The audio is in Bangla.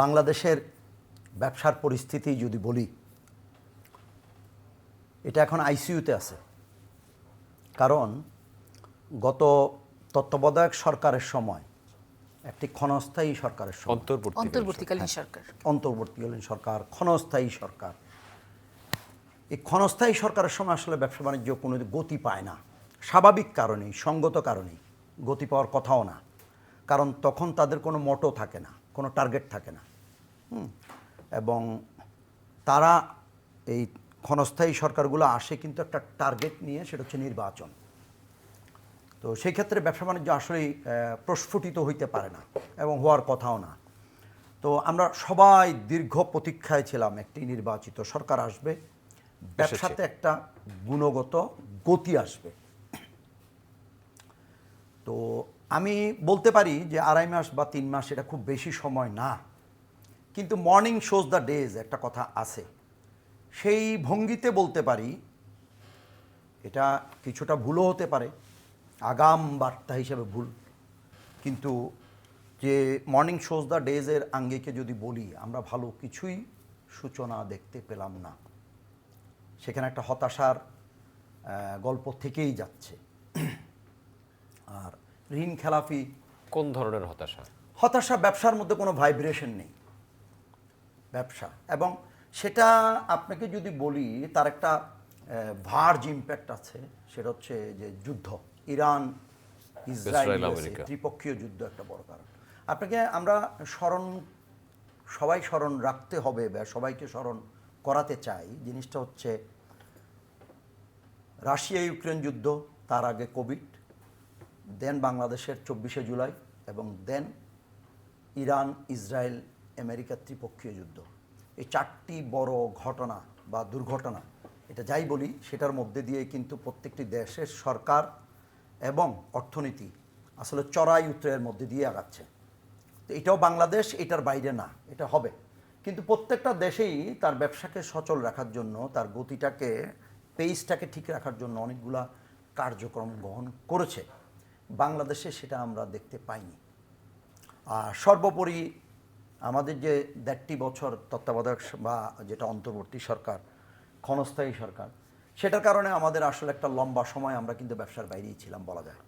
বাংলাদেশের ব্যবসার পরিস্থিতি যদি বলি, এটা এখন আইসিইউতে আছে। কারণ গত তত্ত্বাবধায়ক সরকারের সময়, একটি ক্ষণস্থায়ী সরকারের সময়, অন্তর্বর্তীকালীন সরকার, ক্ষণস্থায়ী সরকার, এই ক্ষণস্থায়ী সরকারের সময় আসলে ব্যবসা বাণিজ্য কোনো গতি পায় না। স্বাভাবিক কারণেই, সঙ্গত কারণেই গতি পাওয়ার কথাও না। কারণ তখন তাদের কোনো মোটো থাকে না, কোনো টার্গেট থাকে না। এবং তারা এই ক্ষণস্থায়ী সরকারগুলো আসে কিন্তু একটা টার্গেট নিয়ে, সেটা হচ্ছে নির্বাচন। তো সেই ক্ষেত্রে ব্যবসা বাণিজ্য আসলেই প্রস্ফুটিত হইতে পারে না এবং হওয়ার কথাও না। তো আমরা সবাই দীর্ঘ প্রতীক্ষায় ছিলাম একটি নির্বাচিত সরকার আসবে, ব্যবসাতে একটা গুণগত গতি আসবে। তো আমি বলতে পারি যে 2.5 মাস বা 3 মাস এটা খুব বেশি সময় না, কিন্তু মর্নিং শোজ দ্য ডেজ একটা কথা আছে। সেই ভঙ্গিতে বলতে পারি, এটা কিছুটা ভুলও হতে পারে, আগাম বার্তা হিসেবে ভুল, কিন্তু যে মর্নিং শোজ দ্য ডেজের আঙ্গিকে যদি বলি, আমরা ভালো কিছুই সূচনা দেখতে পেলাম না। সেখানে একটা হতাশার গল্প থেকেই যাচ্ছে। আর ঋণ খেলাফি। কোন ধরনের হতাশা? হতাশা, ব্যবসার মধ্যে কোনো ভাইব্রেশন নেই ব্যবসা, এবং সেটা আপনাকে যদি বলি তার একটা ভার্জ ইম্প্যাক্ট আছে। সেটা হচ্ছে যে যুদ্ধ, ইরান ইসরায়েল ত্রিপক্ষীয় যুদ্ধ একটা বড় কারণ। আপনাকে আমরা সবাই স্মরণ রাখতে হবে বা সবাইকে স্মরণ করাতে চাই। জিনিসটা হচ্ছে রাশিয়া ইউক্রেন যুদ্ধ, তার আগে কোভিড, দেন বাংলাদেশের 24শে জুলাই, এবং দেন ইরান ইসরায়েল আমেরিকার ত্রিপক্ষীয় যুদ্ধ। এই 4টি বড় ঘটনা বা দুর্ঘটনা, এটা যাই বলি, সেটার মধ্যে দিয়ে কিন্তু প্রত্যেকটি দেশের সরকার এবং অর্থনীতি আসলে চড়াই উতরাইয়ের মধ্যে দিয়ে আগাচ্ছে। তো এটাও বাংলাদেশ এটার বাইরে না, এটা হবে। কিন্তু প্রত্যেকটা দেশেই তার ব্যবসাকে সচল রাখার জন্য, তার গতিটাকে, পেইসটাকে ঠিক রাখার জন্য অনেকগুলা কার্যক্রম গ্রহণ করেছে। বাংলাদেশে সেটা আমরা দেখতে পাইনি। আর সর্বোপরি আমাদের যে 1.5 বছর তত্ত্বাবধায়ক বা যেটা অন্তর্বর্তী সরকার, ক্ষণস্থায়ী সরকার, সেটার কারণে আমাদের আসলে একটা লম্বা সময় আমরা কিন্তু ব্যবসার বাইরেই ছিলাম বলা যায়।